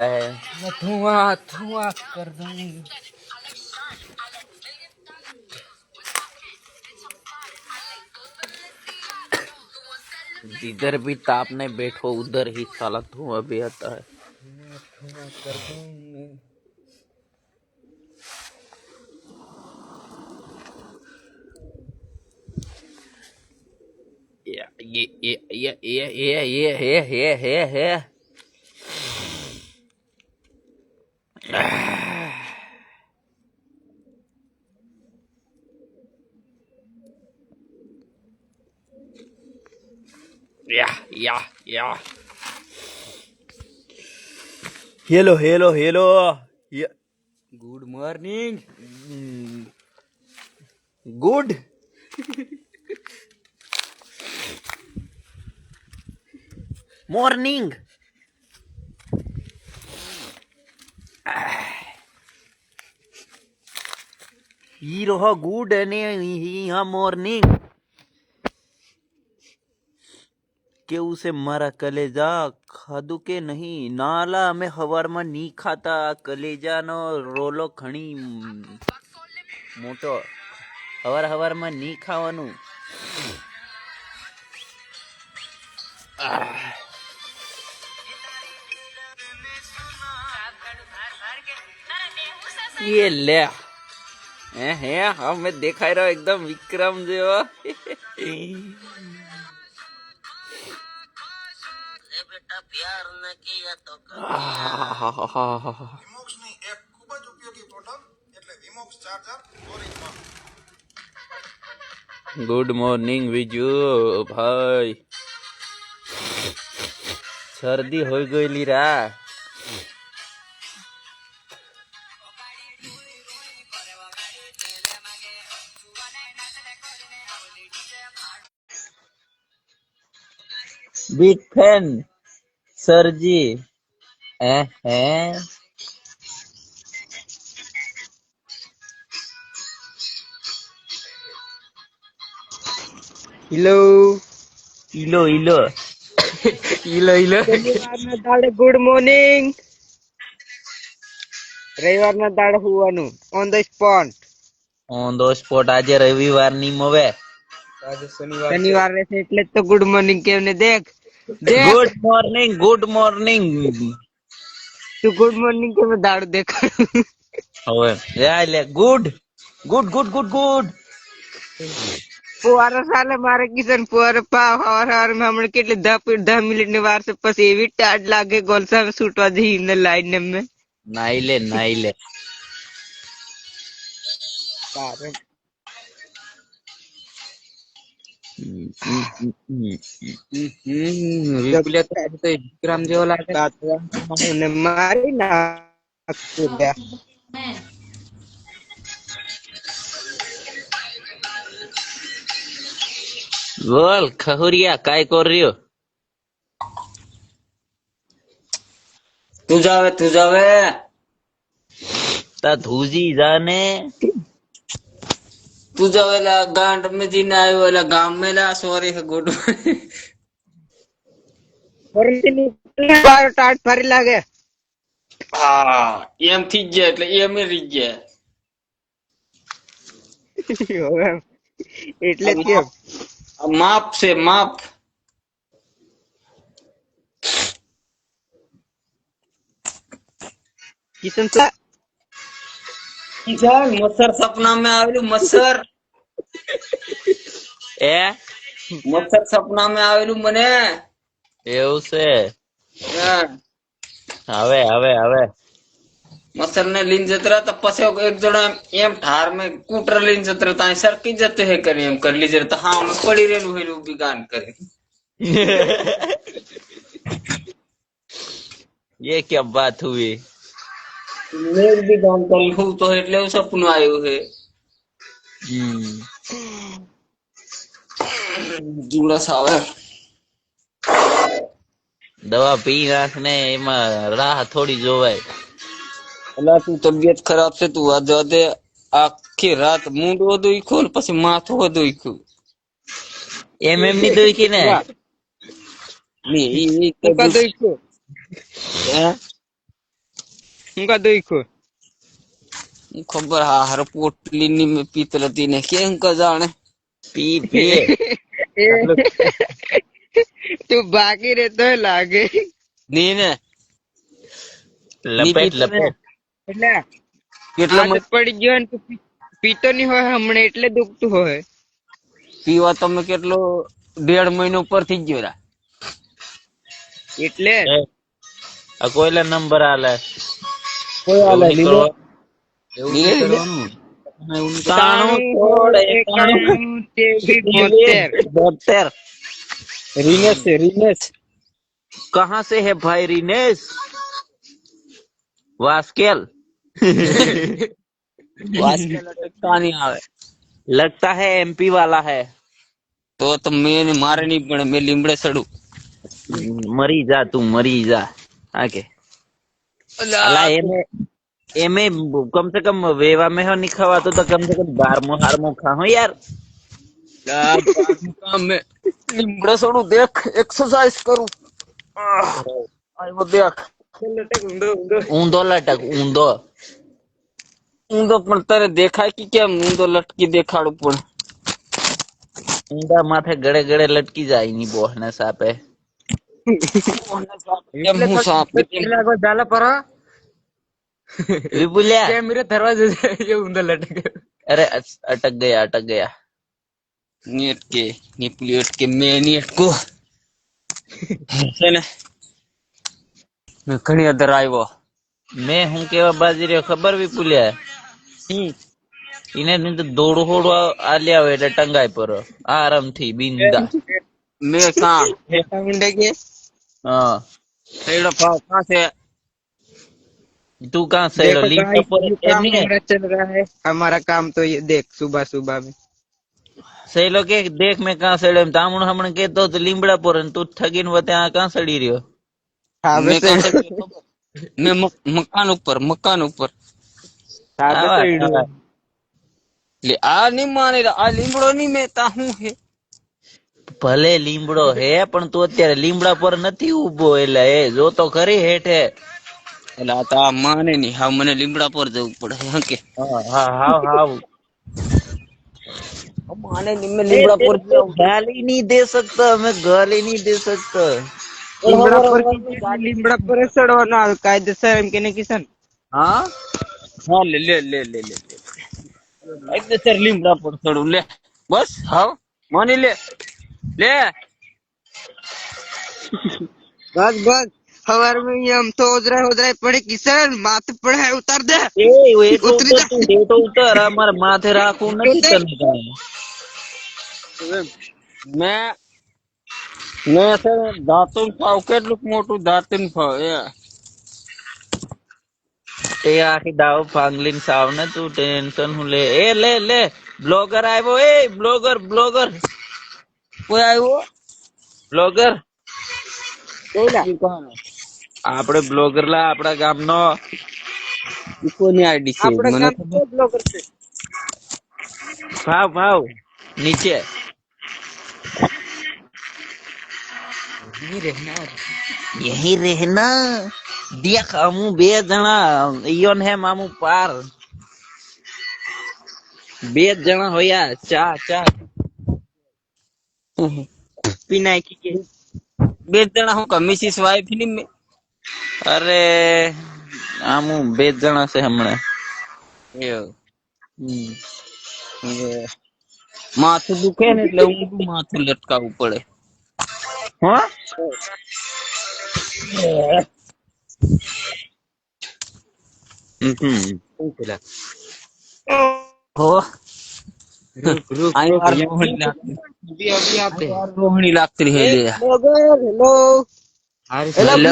है। मैं धुआं धुआं कर दूं। जिधर भी तापने बैठो उधर ही साला धुआं भी आता है। मैं धुआं कर दूं। ये या hello hello hello good morning. Good morning. Hero good ने यहाँ मॉर्निंग के उसे मारा कलेजा खादू के नहीं नाला में हवार में नहीं खाता कलेजा नो रोलो खणी मोटो हवार हवार में नहीं खावानू। ये ले है हम मैं देखा रहा एकदम विक्रम जो બેટા પ્યાર ન કિયા તો વિમોક્સની એક ખૂબ જ ઉપયોગી પ્રોડક્ટ એટલે વિમોક્સ charger original. Good morning Viju भाई सर्दी हो गई रा। बिग फैन सर जी हैं। હિલો इलो इलो હિલો હિલો શનિવારના દાડે ગુડ મોર્નિંગ, રવિવારના દાડે હુવાનું on the spot. On the spot आज रविवार नी मवे શનિવાર રહેશે એટલે જ તો ગુડ મોર્નિંગ કેમને દેખ દેખ गुड मॉर्निंग गुड मॉर्निंग। તું ગુડ મોર્નિંગ કેમ દાડો દેખાડું। હવે ले good good good good good ફુવારો સાલે મારે કિશન ફુવારો પાવ હવાર હવાર માં હમણાં કેટલી 10 મિનિટ ની વાર છે પછી એવી ટાઢ લાગે ગોલસા છૂટવા જઈ ને લાઈન में नाई ले તારે વિપુલિયા તો આજે તો વિક્રમ જેવો લાગે ને મારી નાખું લ્યા। बोल खहुरिया काय कर रही हो। તું જાવે ता धूजी जाने તું જાવેલા ગાંડ में जीने आयो वाला गांव में ला सॉरी है गुड મારો ટાઢ ફરી લાગે। હા એમ થઈ ગયા એટલે એમ રહી ગયા એટલે જ કેમ માપ છે માપ કિશન મચ્છર સપના में આવેલું મચ્છર ए મચ્છર સપના में આવેલું મને એવું છે હા હવે હવે હવે मच्छर ने लीन जतरा तब पसे एक जणा एम ठार में कूटर लीन जतरा ताई सरकी जते है करे एम कर लीजर तो हाँ मैं पड़ी रेलू हेलू बिगान करे ये क्या बात हुई। मैं बिगान कर लूं तो એટલે સપનું આવ્યું છે જુડા સાવે દવા પી નાખ ને એમાં રાહ થોડી જોવાય। અલા તું તબિયત ખરાબ છે તું આ દે આખી રાત મૂંડ વધુ પછી માથું વધુ એમ એમ ની દોઈ કે ને ને ઈ કદઈ છે હે હું કા દુખો ખબર હાર પોટલી ની મેં પીતલતી ને કેમ ક જાણે પી પી તું બાકી રહેતો લાગે ની ને લપેટ લપેટ એટલે કેટલા આદત પડી ગયો ને તું પીતો નહીં હોય હમણાં એટલે દુખતું હોય પીવા તમે કેટલો 1.5 મહિનો ઉપર થઈ ગયો રા એટલે આ કોઈલા નંબર આલે કોઈ એવું આલે નહીં લીલો કરવા- એવું નહીં કરવાનું. એવું નહીં. 72. रिनेश कहाँ से है भाई रिनेश वास्केल लगता नहीं आवे लगता है एमपी वाला है तो मैंने मारे नहीं पड़े मैं लीमड़े सड़ू मरी जा तू मरी जा आके अला एमे कम से कम वेवा में हो नहीं खवा तो कम से कम 12 हारमो खा हो यार मैं लीमड़े सड़ू देख एक्सरसाइज करूं आई वो देख ऊंधो लटक ऊंधो ऊंधो पण तारे देखा कि क्या ऊंधो लटकी देखाड़ू पण ऊंधा माथे गड़े गड़े लटकी जाए नहीं बोहने सापे કેમ હું સાપ झाला परा विपुल्या मेरे दरवाजे ये ऊंधा लटक अरे अटक गया નેટ કે ની પ્લેટ કે મે નેટ કો છે ને મેં ઘણી અધર આવ્યો मैं हूँ केवा बाजी रे खबर विपुल्या इने नहीं तो दौड़ होड़ आ लिया हुए એટલે ટંગાઈ પર આરામ થી બિંદા મેં કहा मुंडे के हाँ એડો ભાવ કहाँ से तू कहाँ से देखो लिंक गाइस, पर ये काम हमारा चल रहा है हमारा काम तो ये देख सुबह सुबह में सही लोग के देख मैं कहाँ सड़े तामण हमण के तो लीमड़ा पर तू ठगीन वते आ कहाँ सड़ी रहियो हाँ मैं बस कहाँ से मैं मकान ऊपर हाँ बस आवा, इडू। आवा। ले आ नहीं माने आ લીમડો नहीं મેતા હું હે ભલે લીમડો હે પણ તું અત્યારે લીમડા પર નથી ઉભો એટલે એ જો તો ખરી હેઠે એટલે આ તો આ માને નહીં હા મને લીમડા પર જવું પડે હા કે हाँ हाँ हाँ हाँ માને નહીં मैं લીમડા પર तो गाली नहीं दे सकता मैं गाली नहीं दे सकता લીમડા પર ચડવાનો કાયદેસર એમ કે ને કિશન हाँ हाँ ले ले ले ले ले एकदम सर લીમડા પર ચડું ले बस हाँ मानी ले ले बस बस हवार में ये हम तो उधर पड़े किशन माथे पड़े है उतार दे ए तो उतरी जा। तू हेठो उतर અમાર માથે રાખવું નથી તને કાંઈ. मैं છે ને દાંતણ ફાવ કેટલું મોટું દાંતણ ફાવ એ એ આખી દાવ ફાંગલીન સાવ ને તું ટેન્શન હું લે એ લે લે બ્લોગર આવ્યો એ બ્લોગર કોઈ આવ્યો બ્લોગર ઈ આપણે બ્લોગર લા આપણા ગામનો કોની આઈડી છે મને ખબર ભાવ નીચે यही रहना देख अमू बे जणा इयोन है मामू पार बे जणा होया चा पिनाकी के બે જણા હું કા મિસિસ વાઇફ ફિલ્મ में अरे आमू बे जणा से हमने માથું દુખે ને એટલે ઊંધું માથું લટકાવવું પડે हाँ हो आई बार रोहिणी लागती है ले हेलो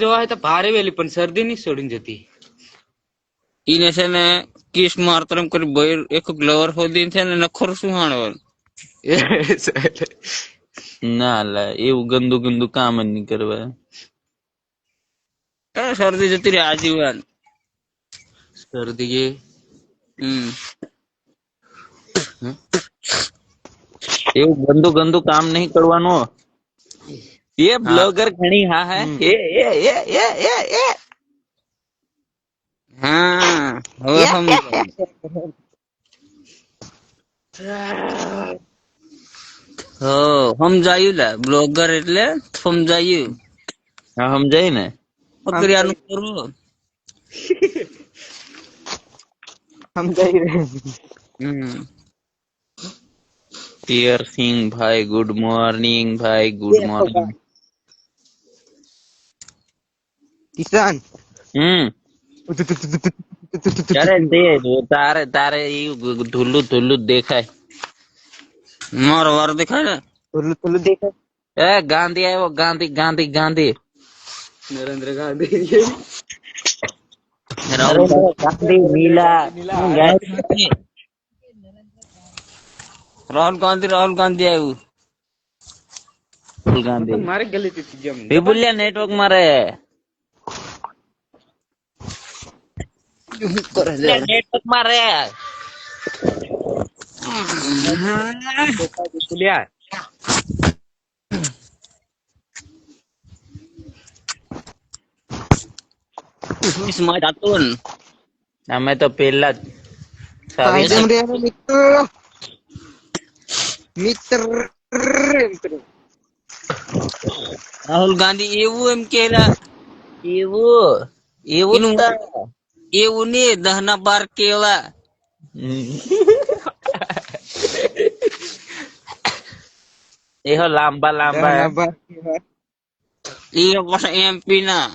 જોવા તો ભારે વેલી પણ શરદી ની છોડીને જતી ઈને છે ને કિસ મારતરમ કરી બૈર એક ગ્લવર હોદી છે ને નખર સુહાણવાનું ના લા એવું ગંદુ ગંદુ કામ જ નહીં કરવા શરદી જતી રહી આજીવન શરદી કે એવું ગંદુ ગંદુ કામ નહીં કરવાનું ये ब्लॉगर घणी हाँ है ये હા હવે સમજાયું. સમજાયું લે બ્લોગર એટલે સમજાયું. હા સમજાય ને. પકડ્યાનું કરું. સમજાઈ રહ્યું. પિયર સિંહ ભાઈ ગુડ મોર્નિંગ ભાઈ ગુડ મોર્નિંગ. કિસાન અરે તે તારે તારે ઈ ધુલ્લું ધુલ્લું જ દેખાય. મારો વાર દેખાય ને. થોડું થોડું દેખાય. એ ગાંધી આવ્યો ગાંધી ગાંધી ગાંધી. નરેન્દ્ર ગાંધી રાહુલ ગાંધી નીલા રાહુલ ગાંધી આવ્યું. રાહુલ ગાંધી મારી ગલીથી જેમ વિપુલિયા નેટવર્ક મારે નેટવર્ક મારે. લ્યા સ્માર્ટ હતો ને. અમે તો પેલા જ કાયદેમ રે મિત્ર મિત્ર મિત્ર રાહુલ ગાંધી એવું એમ કેલા એવું એવું એનું જ એવું ને 10 ના 12 કેળા એહો લાંબા લાંબા એ પાછા એમપી ના.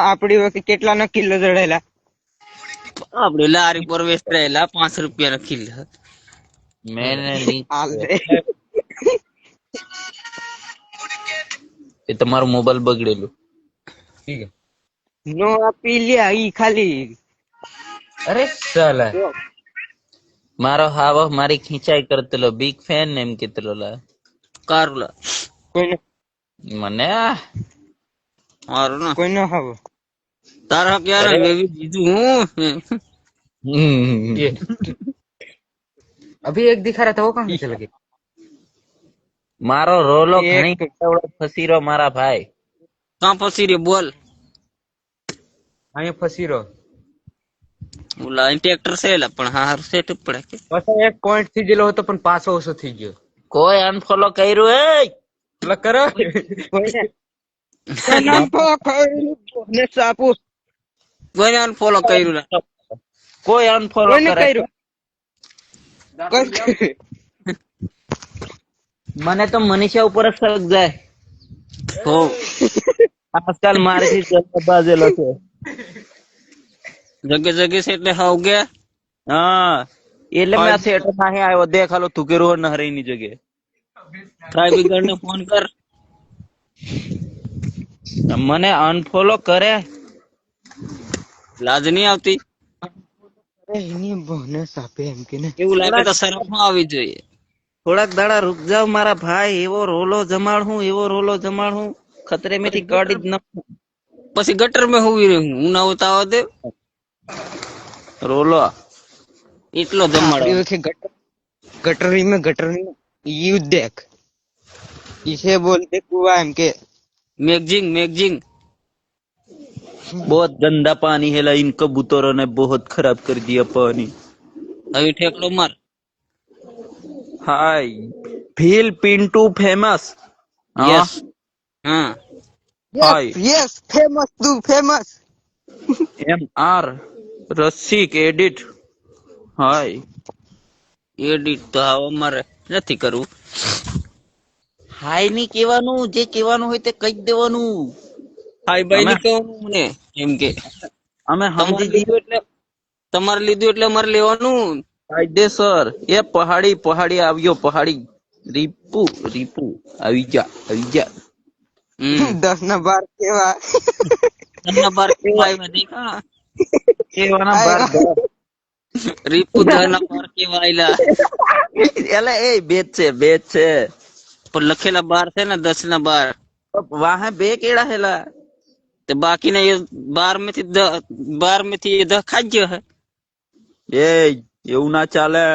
આપડી વખતે કેટલાના કિલો જડેલા. આપડે લારી પર વેચરેલા 5 રૂપિયા કિલો. મેને હાલ રે. એ તમારું મોબાઈલ બગડેલું. નો આપી લ્યા ઈ ખાલી. અરે સાલા મારો હાવો મારી ખીંચાઈ કરતેલો બિગ ફેન એમ કેતેલો લા કારુલા કોઈને મને મારું ના કોઈનો હવે તારા ક્યારે વેવી દીધું હું. अभी एक दिखा रहा था वो कहाँ चला गया મારો રોલો એક- ઘણી ફસીરો મારા ભાઈ. કાં ફસી રે બોલ. અહીંયા ફસી રહ્યો ઓલા ટ્રેક્ટર છે એલા પણ હાર સેટ પડે કે પાછો એક પોઈન્ટ થી ગયેલો હતો પણ પાછો ઓછો થઈ ગયો કોઈ અનફોલો કર્યું એ એટલે કરો ને સાપુ કોઈને અનફોલો કર્યું લા. કોઈ અનફોલો કોઈને કરે કર્યું મને તો મનીષા ઉપર જ સળગ જાય. હો આજકાલ મારીથી બાજેલો છે. જગે જગે છે એટલે હાવ ગયા. હા એટલે મેં આ સેટ નાહી આવ્યો દેખાલો તું કે રોડ નહરી ની જગ્યાએ ટ્રાફિકર ને ફોન કર. મને અનફોલો કરે. લાજ નહીં આવતી. એની બહને સાપે એમ કે ને એવું લાગે તો શરમ માં આવી જોઈએ. થોડાક દાડા રૂક જાવ મારા ભાઈ. એવો રોલો જમાડું એવો રોલો જમાડું ખતરે મેથી કાઢી જ ન પછી ગટર માં હોવી રહ્યું હું ના હોતા દે રોલો એટલો જમાડો. આપણી વખતે गटरी में युद्ध देख इसे बोलते कुआ एम के मैगजीन बहुत गंदा पानी है ला इन कबूतरों ने बहुत खराब कर दिया पानी. હવે ઠેકડો માર. हाय फील पिंटू फेमस. યસ હા हाय यस फेमस तू फेमस MR रसिक एडिट. हाय એડિટ તો હવે મારે નથી કરવું. હાય ની કહેવાનું જે કહેવાનું હોય તે કહી જ દેવાનું. હાય બાય અમે- ની કહેવાનું મને એમ કે અમે તમારે સમજી લીધું એટલે અમારે લેવાનું. કાયદેસર એ પહાડી આવ્યો પહાડી રીપુ આવી જા. 10 ना 12 केवा ધરના બાર કેવા આવ્યા દેખા. કેવાના બાર રીપુ ધરના બાર કેવા આયલા એલા એ બેચ છે પણ લખેલા 12 છે ને 10 ના 12 વાહે બે કેળા હેલા. તે બાકીના એ 12 માંથી 10 ખાઈ ગયો હે. એ એવું ના ચાલે.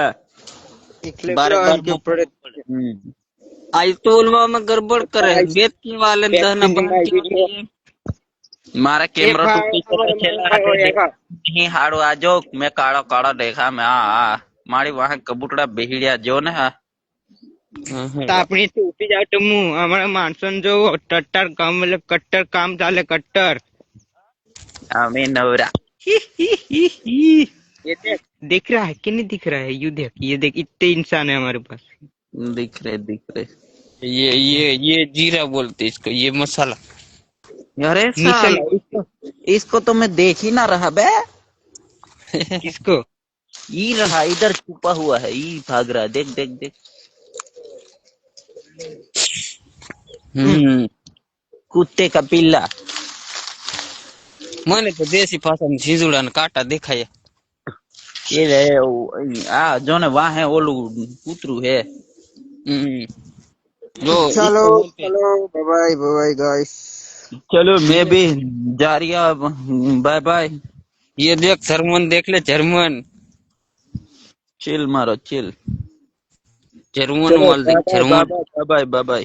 बार बार के पड़े आज तोलवा में गड़बड़ करे बेत की वाले दहना बांध के मारा એ कैमरा ભાઈ टूटी तो અમારે खेला ભાઈ હોય એકા. नहीं हाड़ो आजो मैं काड़ा काड़ा देखा मैं मारी वहां कबूतरा बेहिड़िया जो ने हाँ તાપણી થી ઉઠી જાવ તો હું અમારા માણસો ને જો ટટ્ટર કામ મતલબ કટ્ટર કામ ચાલે કટ્ટર हमें नवरा ये देख दिख रहा है कि नहीं दिख रहा है ये देख इतने इंसान है हमारे पास दिख रहे ये जीरा बोलते इसको, ये मसाला। अरे मसाला। साला इसको तो मैं देख ही ना रहा बे किसको ये रहा इधर छुपा हुआ है ये भाग रहा है देख देख देख कुत्ते का पिल्ला मैंने तो देसी भाषा में झीझुड़ा ने काटा दिखाया। ये रहे जो ने वहाँ है ओलू कूतरू है जो चलो चलो बाय बाय गाइस चलो मैं भी जा रही बाय बाय ये देख जर्मन, देख ले जर्मन, चिल मारो चिल जर्मन वाल देख German. Bye bye bye bye